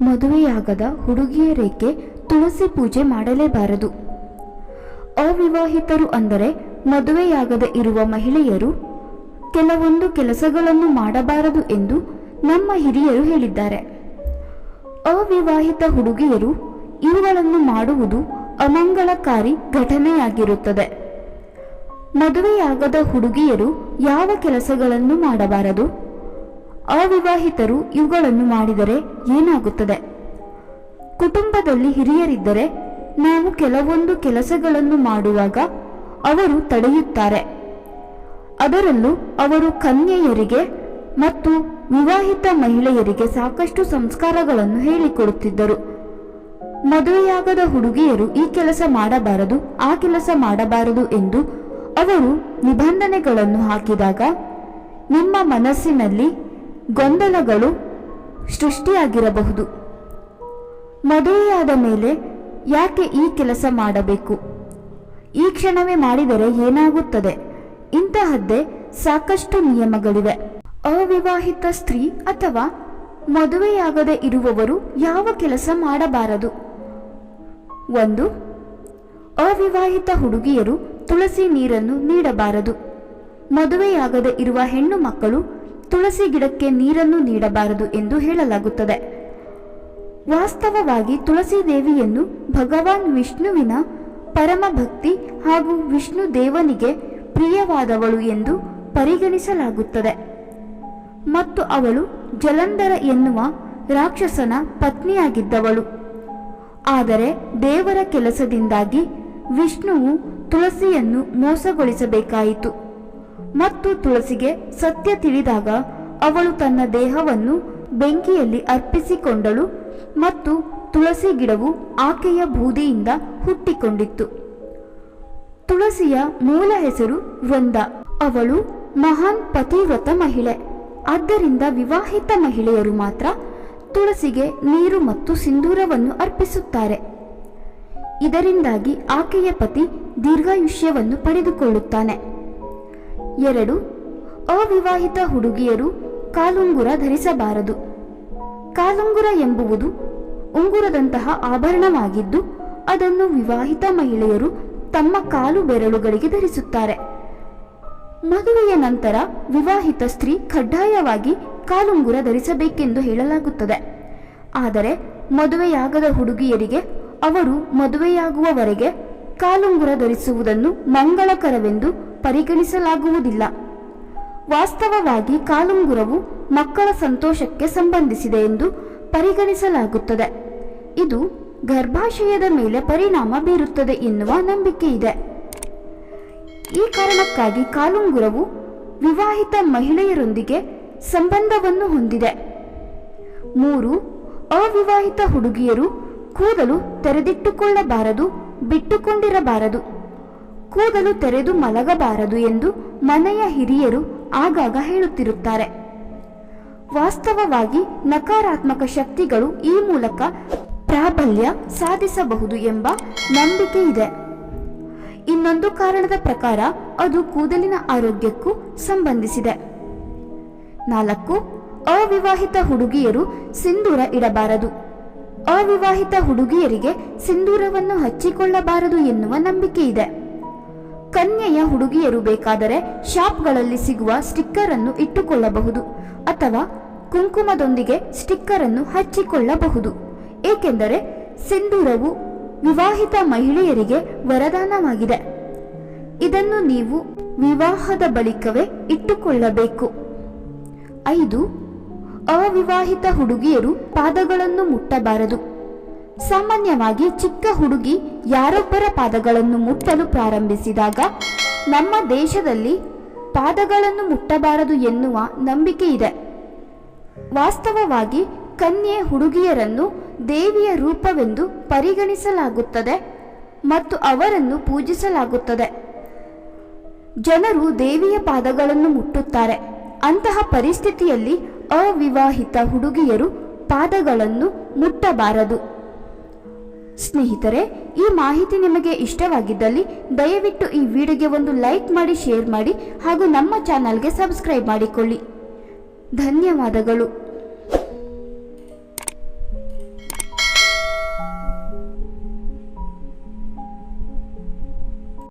ಮದುವೆಯಾಗದ ಹುಡುಗಿಯರೇಕೆ ತುಳಸಿ ಪೂಜೆ ಮಾಡಲೇಬಾರದು? ಅವಿವಾಹಿತರು ಅಂದರೆ ಮದುವೆಯಾಗದೆ ಇರುವ ಮಹಿಳೆಯರು ಕೆಲವೊಂದು ಕೆಲಸಗಳನ್ನು ಮಾಡಬಾರದು ಎಂದು ನಮ್ಮ ಹಿರಿಯರು ಹೇಳಿದ್ದಾರೆ. ಅವಿವಾಹಿತ ಹುಡುಗಿಯರು ಇವುಗಳನ್ನು ಮಾಡುವುದು ಅಮಂಗಳಕಾರಿ ಘಟನೆಯಾಗಿರುತ್ತದೆ. ಮದುವೆಯಾಗದ ಹುಡುಗಿಯರು ಯಾವ ಕೆಲಸಗಳನ್ನು ಮಾಡಬಾರದು? ಅವಿವಾಹಿತರು ಇವುಗಳನ್ನು ಮಾಡಿದರೆ ಏನಾಗುತ್ತದೆ? ಕುಟುಂಬದಲ್ಲಿ ಹಿರಿಯರಿದ್ದರೆ ನಾವು ಕೆಲವೊಂದು ಕೆಲಸಗಳನ್ನು ಮಾಡುವಾಗ ಅವರು ತಡೆಯುತ್ತಾರೆ. ಅದರಲ್ಲೂ ಅವರು ಕನ್ಯೆಯರಿಗೆ ಮತ್ತು ವಿವಾಹಿತ ಮಹಿಳೆಯರಿಗೆ ಸಾಕಷ್ಟು ಸಂಸ್ಕಾರಗಳನ್ನು ಹೇಳಿಕೊಡುತ್ತಿದ್ದರು. ಮದುವೆಯಾಗದ ಹುಡುಗಿಯರು ಈ ಕೆಲಸ ಮಾಡಬಾರದು, ಆ ಕೆಲಸ ಮಾಡಬಾರದು ಎಂದು ಅವರು ನಿಬಂಧನೆಗಳನ್ನು ಹಾಕಿದಾಗ ನಿಮ್ಮ ಮನಸ್ಸಿನಲ್ಲಿ ಗೊಂದಲಗಳು ಸೃಷ್ಟಿಯಾಗಿರಬಹುದು. ಮದುವೆಯಾದ ಮೇಲೆ ಯಾಕೆ ಈ ಕೆಲಸ ಮಾಡಬೇಕು? ಈ ಕ್ಷಣವೇ ಮಾಡಿದರೆ ಏನಾಗುತ್ತದೆ? ಇಂತಹದ್ದೇ ಸಾಕಷ್ಟು ನಿಯಮಗಳಿವೆ. ಅವಿವಾಹಿತ ಸ್ತ್ರೀ ಅಥವಾ ಮದುವೆಯಾಗದೆ ಇರುವವರು ಯಾವ ಕೆಲಸ ಮಾಡಬಾರದು? 1. ಅವಿವಾಹಿತ ಹುಡುಗಿಯರು ತುಳಸಿ ನೀರನ್ನು ನೀಡಬಾರದು. ಮದುವೆಯಾಗದೆ ಇರುವ ಹೆಣ್ಣು ಮಕ್ಕಳು ತುಳಸಿ ಗಿಡಕ್ಕೆ ನೀರನ್ನು ನೀಡಬಾರದು ಎಂದು ಹೇಳಲಾಗುತ್ತದೆ. ವಾಸ್ತವವಾಗಿ ತುಳಸಿ ದೇವಿಯನ್ನು ಭಗವಾನ್ ವಿಷ್ಣುವಿನ ಪರಮ ಭಕ್ತಿ ಹಾಗೂ ವಿಷ್ಣು ದೇವನಿಗೆ ಪ್ರಿಯವಾದವಳು ಎಂದು ಪರಿಗಣಿಸಲಾಗುತ್ತದೆ ಮತ್ತು ಅವಳು ಜಲಂಧರ ಎನ್ನುವ ರಾಕ್ಷಸನ ಪತ್ನಿಯಾಗಿದ್ದವಳು. ಆದರೆ ದೇವರ ಕೆಲಸದಿಂದಾಗಿ ವಿಷ್ಣುವು ತುಳಸಿಯನ್ನು ಮೋಸಗೊಳಿಸಬೇಕಾಯಿತು ಮತ್ತು ತುಳಸಿಗೆ ಸತ್ಯ ತಿಳಿದಾಗ ಅವಳು ತನ್ನ ದೇಹವನ್ನು ಬೆಂಕಿಯಲ್ಲಿ ಅರ್ಪಿಸಿಕೊಂಡಳು ಮತ್ತು ತುಳಸಿ ಗಿಡವು ಆಕೆಯ ಬೂದಿಯಿಂದ ಹುಟ್ಟಿಕೊಂಡಿತ್ತು. ತುಳಸಿಯ ಮೂಲ ಹೆಸರು ವೃಂದ. ಅವಳು ಮಹಾನ್ ಪತಿವ್ರತ ಮಹಿಳೆ. ಆದ್ದರಿಂದ ವಿವಾಹಿತ ಮಹಿಳೆಯರು ಮಾತ್ರ ತುಳಸಿಗೆ ನೀರು ಮತ್ತು ಸಿಂಧೂರವನ್ನು ಅರ್ಪಿಸುತ್ತಾರೆ. ಇದರಿಂದಾಗಿ ಆಕೆಯ ಪತಿ ದೀರ್ಘಾಯುಷ್ಯವನ್ನು ಪಡೆದುಕೊಳ್ಳುತ್ತಾನೆ. 2. ಅವಿವಾಹಿತ ಹುಡುಗಿಯರು ಕಾಲುಂಗುರ ಧರಿಸಬಾರದು. ಕಾಲುಂಗುರ ಎಂಬುದು ಉಂಗುರದಂತಹ ಆಭರಣವಾಗಿದ್ದು ಅದನ್ನು ವಿವಾಹಿತ ಮಹಿಳೆಯರು ತಮ್ಮ ಕಾಲು ಬೆರಳುಗಳಿಗೆ ಧರಿಸುತ್ತಾರೆ. ಮದುವೆಯ ನಂತರ ವಿವಾಹಿತ ಸ್ತ್ರೀ ಕಡ್ಡಾಯವಾಗಿ ಕಾಲುಂಗುರ ಧರಿಸಬೇಕೆಂದು ಹೇಳಲಾಗುತ್ತದೆ. ಆದರೆ ಮದುವೆಯಾಗದ ಹುಡುಗಿಯರಿಗೆ ಅವರು ಮದುವೆಯಾಗುವವರೆಗೆ ಕಾಲುಂಗುರ ಧರಿಸುವುದನ್ನು ಮಂಗಳಕರವೆಂದು ಪರಿಗಣಿಸಲಾಗುವುದಿಲ್ಲ. ವಾಸ್ತವವಾಗಿ ಕಾಲುಂಗುರವು ಮಕ್ಕಳ ಸಂತೋಷಕ್ಕೆ ಸಂಬಂಧಿಸಿದೆ ಎಂದು ಪರಿಗಣಿಸಲಾಗುತ್ತದೆ. ಇದು ಗರ್ಭಾಶಯದ ಮೇಲೆ ಪರಿಣಾಮ ಬೀರುತ್ತದೆ ಎನ್ನುವ ನಂಬಿಕೆ ಇದೆ. ಈ ಕಾರಣಕ್ಕಾಗಿ ಕಾಲುಂಗುರವು ವಿವಾಹಿತ ಮಹಿಳೆಯರೊಂದಿಗೆ ಸಂಬಂಧವನ್ನು ಹೊಂದಿದೆ. 3. ಅವಿವಾಹಿತ ಹುಡುಗಿಯರು ಕೂದಲು ತೆರೆದಿಟ್ಟುಕೊಳ್ಳಬಾರದು, ಬಿಟ್ಟುಕೊಂಡಿರಬಾರದು. ಕೂದಲು ತೆರೆದು ಮಲಗಬಾರದು ಎಂದು ಮನೆಯ ಹಿರಿಯರು ಆಗಾಗ ಹೇಳುತ್ತಿರುತ್ತಾರೆ. ವಾಸ್ತವವಾಗಿ ನಕಾರಾತ್ಮಕ ಶಕ್ತಿಗಳು ಈ ಮೂಲಕ ಪ್ರಾಬಲ್ಯ ಸಾಧಿಸಬಹುದು ಎಂಬ ನಂಬಿಕೆ ಇದೆ. ಇನ್ನೊಂದು ಕಾರಣದ ಪ್ರಕಾರ ಅದು ಕೂದಲಿನ ಆರೋಗ್ಯಕ್ಕೂ ಸಂಬಂಧಿಸಿದೆ. 4. ಅವಿವಾಹಿತ ಹುಡುಗಿಯರು ಸಿಂಧೂರ ಇಡಬಾರದು. ಅವಿವಾಹಿತ ಹುಡುಗಿಯರಿಗೆ ಸಿಂಧೂರವನ್ನು ಹಚ್ಚಿಕೊಳ್ಳಬಾರದು ಎನ್ನುವ ನಂಬಿಕೆ ಇದೆ. ಕನ್ಯೆಯ ಹುಡುಗಿಯರು ಬೇಕಾದರೆ ಶಾಪ್ಗಳಲ್ಲಿ ಸಿಗುವ ಸ್ಟಿಕ್ಕರ್ ಅನ್ನು ಇಟ್ಟುಕೊಳ್ಳಬಹುದು ಅಥವಾ ಕುಂಕುಮದೊಂದಿಗೆ ಸ್ಟಿಕ್ಕರ್ ಅನ್ನು ಹಚ್ಚಿಕೊಳ್ಳಬಹುದು. ಏಕೆಂದರೆ ಸಿಂಧೂರವು ವಿವಾಹಿತ ಮಹಿಳೆಯರಿಗೆ ವರದಾನವಾಗಿದೆ. ಇದನ್ನು ನೀವು ವಿವಾಹದ ಬಳಿಕವೇ ಇಟ್ಟುಕೊಳ್ಳಬೇಕು. 5. ಅವಿವಾಹಿತ ಹುಡುಗಿಯರು ಪಾದಗಳನ್ನು ಮುಟ್ಟಬಾರದು. ಸಾಮಾನ್ಯವಾಗಿ ಚಿಕ್ಕ ಹುಡುಗಿ ಯಾರೊಬ್ಬರ ಪಾದಗಳನ್ನು ಮುಟ್ಟಲು ಪ್ರಾರಂಭಿಸಿದಾಗ ನಮ್ಮ ದೇಶದಲ್ಲಿ ಪಾದಗಳನ್ನು ಮುಟ್ಟಬಾರದು ಎನ್ನುವ ನಂಬಿಕೆ ಇದೆ. ವಾಸ್ತವವಾಗಿ ಕನ್ಯೆ ಹುಡುಗಿಯರನ್ನು ದೇವಿಯ ರೂಪವೆಂದು ಪರಿಗಣಿಸಲಾಗುತ್ತದೆ ಮತ್ತು ಅವರನ್ನು ಪೂಜಿಸಲಾಗುತ್ತದೆ. ಜನರು ದೇವಿಯ ಪಾದಗಳನ್ನು ಮುಟ್ಟುತ್ತಾರೆ. ಅಂತಹ ಪರಿಸ್ಥಿತಿಯಲ್ಲಿ ಅವಿವಾಹಿತ ಹುಡುಗಿಯರು ಪಾದಗಳನ್ನು ಮುಟ್ಟಬಾರದು. ಸ್ನೇಹಿತರೆ, ಈ ಮಾಹಿತಿ ನಿಮಗೆ ಇಷ್ಟವಾಗಿದ್ದಲ್ಲಿ ದಯವಿಟ್ಟು ಈ ವಿಡಿಯೋಗೆ ಒಂದು ಲೈಕ್ ಮಾಡಿ, ಶೇರ್ ಮಾಡಿ ಹಾಗೂ ನಮ್ಮ ಚಾನಲ್ಗೆ ಸಬ್ಸ್ಕ್ರೈಬ್ ಮಾಡಿಕೊಳ್ಳಿ. ಧನ್ಯವಾದಗಳು.